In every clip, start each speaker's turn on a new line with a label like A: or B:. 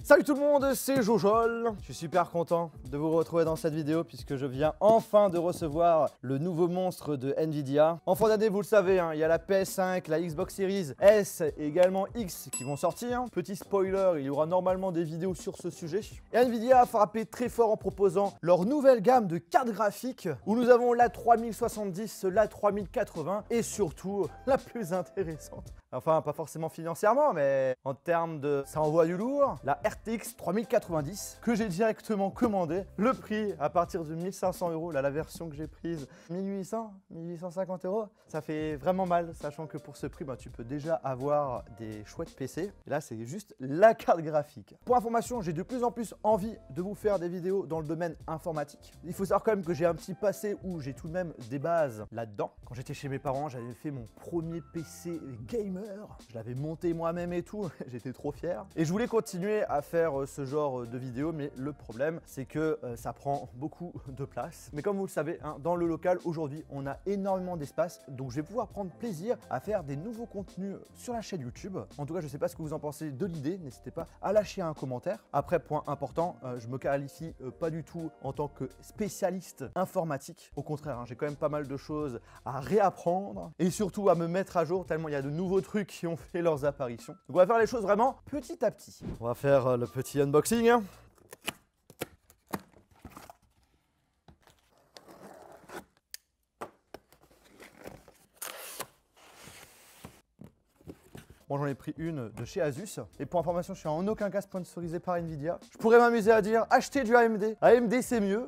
A: Salut tout le monde, c'est Jojol. Je suis super content de vous retrouver dans cette vidéo puisque je viens enfin de recevoir le nouveau monstre de Nvidia. En fin d'année, vous le savez, il y a la PS5, la Xbox Series S et également X qui vont sortir. Petit spoiler, il y aura normalement des vidéos sur ce sujet. Et Nvidia a frappé très fort en proposant leur nouvelle gamme de cartes graphiques où nous avons la 3070, la 3080 et surtout la plus intéressante. Enfin, pas forcément financièrement, mais en termes de ça envoie du lourd, la RTX 3090 que j'ai directement commandée. Le prix à partir de 1500 €, là la version que j'ai prise 1800, 1850 €. Ça fait vraiment mal, sachant que pour ce prix, tu peux déjà avoir des chouettes PC. Et là, c'est juste la carte graphique. Pour information, j'ai de plus en plus envie de vous faire des vidéos dans le domaine informatique. Il faut savoir quand même que j'ai un petit passé où j'ai tout de même des bases là-dedans. Quand j'étais chez mes parents, j'avais fait mon premier PC gamer. Je l'avais monté moi-même et tout, j'étais trop fier. Et je voulais continuer à faire ce genre de vidéos, mais le problème, c'est que ça prend beaucoup de place. Mais comme vous le savez, dans le local, aujourd'hui, on a énormément d'espace, donc je vais pouvoir prendre plaisir à faire des nouveaux contenus sur la chaîne YouTube. En tout cas, je ne sais pas ce que vous en pensez de l'idée, n'hésitez pas à lâcher un commentaire. Après, point important, je me qualifie pas du tout en tant que spécialiste informatique. Au contraire, j'ai quand même pas mal de choses à réapprendre et surtout à me mettre à jour, tellement il y a de nouveaux trucs qui ont fait leurs apparitions. Donc on va faire les choses vraiment petit à petit. On va faire le petit unboxing. Bon, j'en ai pris une de chez Asus. Et pour information, je suis en aucun cas sponsorisé par Nvidia. Je pourrais m'amuser à dire achetez du AMD. AMD, c'est mieux.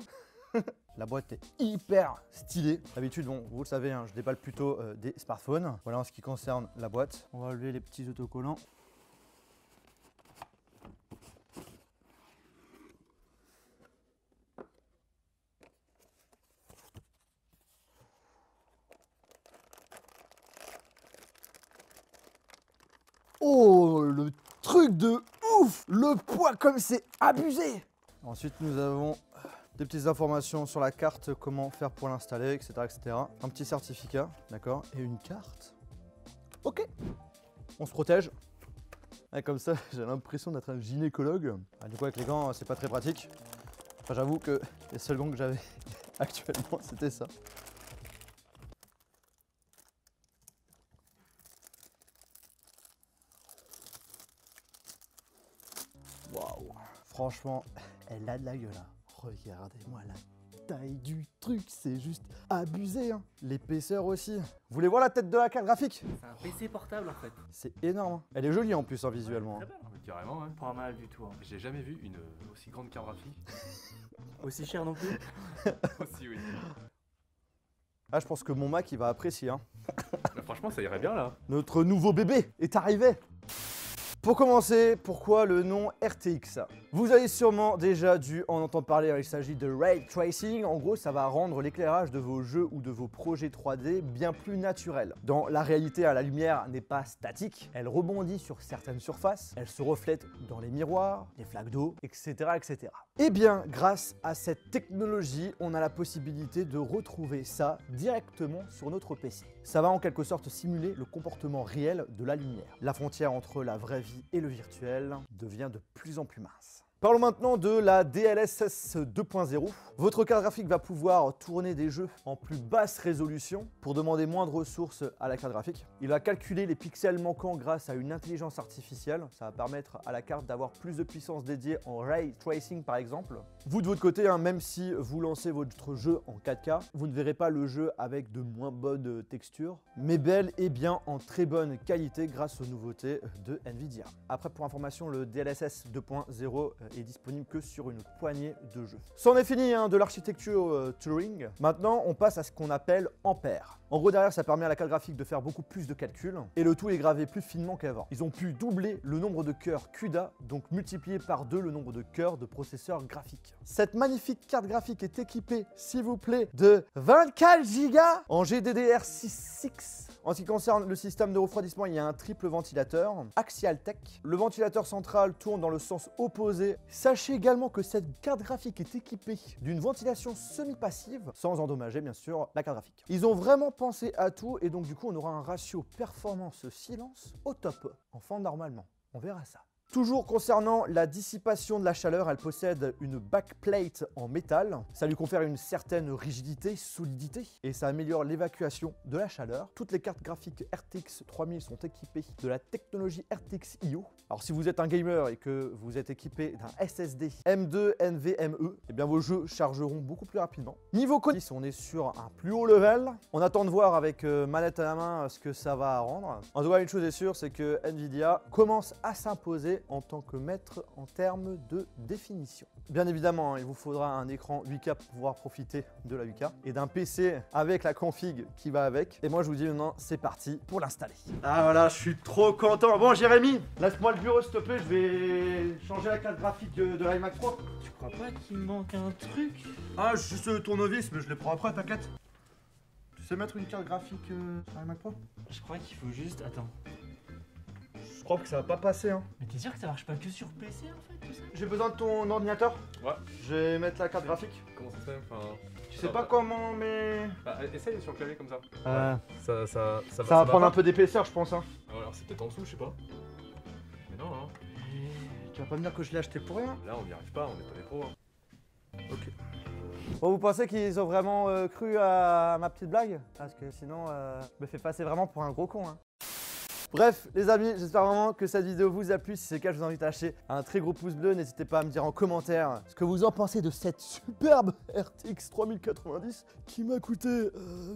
A: La boîte est hyper stylée. D'habitude, bon, vous le savez, je déballe plutôt des smartphones. Voilà en ce qui concerne la boîte. On va enlever les petits autocollants. Oh, le truc de ouf! Le poids comme c'est abusé! Ensuite, nous avons des petites informations sur la carte, comment faire pour l'installer, etc., etc. Un petit certificat, d'accord? Et une carte. Ok. On se protège. Et comme ça, j'ai l'impression d'être un gynécologue. Du coup, avec les gants, c'est pas très pratique. Enfin, j'avoue que les seuls gants que j'avais actuellement, c'était ça. Waouh! Franchement, elle a de la gueule. Regardez-moi la taille du truc, c'est juste abusé. L'épaisseur aussi. Vous voulez voir la tête de la carte graphique?
B: C'est un PC portable en fait.
A: C'est énorme. Elle est jolie en plus visuellement.
B: Très belle.
C: Carrément, hein.
B: Pas mal du tout.
C: J'ai jamais vu une aussi grande carte graphique.
B: Aussi cher non plus.
C: Aussi, oui.
A: Ah, je pense que mon Mac il va apprécier.
C: Mais franchement, ça irait bien là.
A: Notre nouveau bébé est arrivé. Pour commencer, pourquoi le nom RTX? Vous avez sûrement déjà dû en entendre parler, il s'agit de Ray Tracing. En gros, ça va rendre l'éclairage de vos jeux ou de vos projets 3D bien plus naturel. Dans la réalité, la lumière n'est pas statique, elle rebondit sur certaines surfaces, elle se reflète dans les miroirs, les flaques d'eau, etc., etc. Eh bien, grâce à cette technologie, on a la possibilité de retrouver ça directement sur notre PC. Ça va en quelque sorte simuler le comportement réel de la lumière. La frontière entre la vraie vie et le virtuel devient de plus en plus mince. Parlons maintenant de la DLSS 2.0. Votre carte graphique va pouvoir tourner des jeux en plus basse résolution pour demander moins de ressources à la carte graphique. Il va calculer les pixels manquants grâce à une intelligence artificielle. Ça va permettre à la carte d'avoir plus de puissance dédiée en ray tracing par exemple. Vous de votre côté, même si vous lancez votre jeu en 4K, vous ne verrez pas le jeu avec de moins bonnes textures, mais bel et bien en très bonne qualité grâce aux nouveautés de Nvidia. Après, pour information, le DLSS 2.0 est disponible que sur une poignée de jeux. C'en est fini de l'architecture Turing. Maintenant, on passe à ce qu'on appelle Ampère. En gros, derrière, ça permet à la carte graphique de faire beaucoup plus de calculs et le tout est gravé plus finement qu'avant. Ils ont pu doubler le nombre de cœurs CUDA, donc multiplier par 2 le nombre de cœurs de processeurs graphiques. Cette magnifique carte graphique est équipée, s'il vous plaît, de 24 Go en GDDR6X. En ce qui concerne le système de refroidissement, il y a un triple ventilateur, Axial-Tech. Le ventilateur central tourne dans le sens opposé. Sachez également que cette carte graphique est équipée d'une ventilation semi-passive, sans endommager bien sûr la carte graphique. Ils ont vraiment pensé à tout et donc du coup on aura un ratio performance-silence au top. Enfin normalement, on verra ça. Toujours concernant la dissipation de la chaleur, elle possède une backplate en métal. Ça lui confère une certaine rigidité, solidité et ça améliore l'évacuation de la chaleur. Toutes les cartes graphiques RTX 3000 sont équipées de la technologie RTX IO. Alors si vous êtes un gamer et que vous êtes équipé d'un SSD M2 NVMe, eh bien vos jeux chargeront beaucoup plus rapidement. Niveau code, on est sur un plus haut level. On attend de voir avec manette à la main ce que ça va rendre. En tout cas, une chose est sûre, c'est que Nvidia commence à s'imposer en tant que maître en termes de définition. Bien évidemment, il vous faudra un écran 8K pour pouvoir profiter de la 8K et d'un PC avec la config qui va avec. Et moi, je vous dis maintenant, c'est parti pour l'installer. Ah voilà, je suis trop content. Bon, Jérémy, laisse-moi le bureau s'il te plaît, je vais changer la carte graphique de l'iMac Pro.
B: Tu crois pas qu'il manque un truc?
A: Ah, juste le tournevis, mais je les prends après, t'inquiète. Tu sais mettre une carte graphique sur l'iMac Pro?
B: Je crois qu'il faut juste... Attends.
A: Je crois que ça va pas passer, hein.
B: Mais t'es sûr que ça marche pas que sur PC en fait tout ça?
A: J'ai besoin de ton ordinateur.
C: Ouais.
A: Je vais mettre la carte graphique.
C: Comment ça se fait enfin...
A: Tu sais pas comment, mais...
C: Bah, essaye sur le clavier comme ça.
A: Ça
C: Ça
A: va prendre un peu d'épaisseur, je pense, hein.
C: Ah, alors c'est peut-être en dessous, je sais pas. Mais non, hein.
A: Tu vas pas me dire que je l'ai acheté pour rien?
C: Là on n'y arrive pas, on est pas des pros. Hein.
A: Ok. Bon, vous pensez qu'ils ont vraiment cru à ma petite blague? Parce que sinon, je me fais passer vraiment pour un gros con, hein. Bref, les amis, j'espère vraiment que cette vidéo vous a plu. Si c'est le cas, je vous invite à lâcher un très gros pouce bleu. N'hésitez pas à me dire en commentaire ce que vous en pensez de cette superbe RTX 3090 qui m'a coûté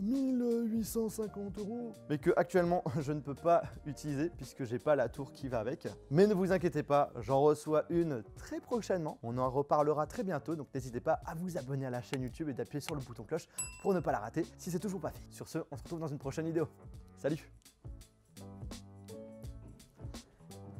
A: 1850 €. Mais que actuellement, je ne peux pas utiliser puisque j'ai pas la tour qui va avec. Mais ne vous inquiétez pas, j'en reçois une très prochainement. On en reparlera très bientôt. Donc n'hésitez pas à vous abonner à la chaîne YouTube et d'appuyer sur le bouton cloche pour ne pas la rater si c'est toujours pas fait. Sur ce, on se retrouve dans une prochaine vidéo. Salut!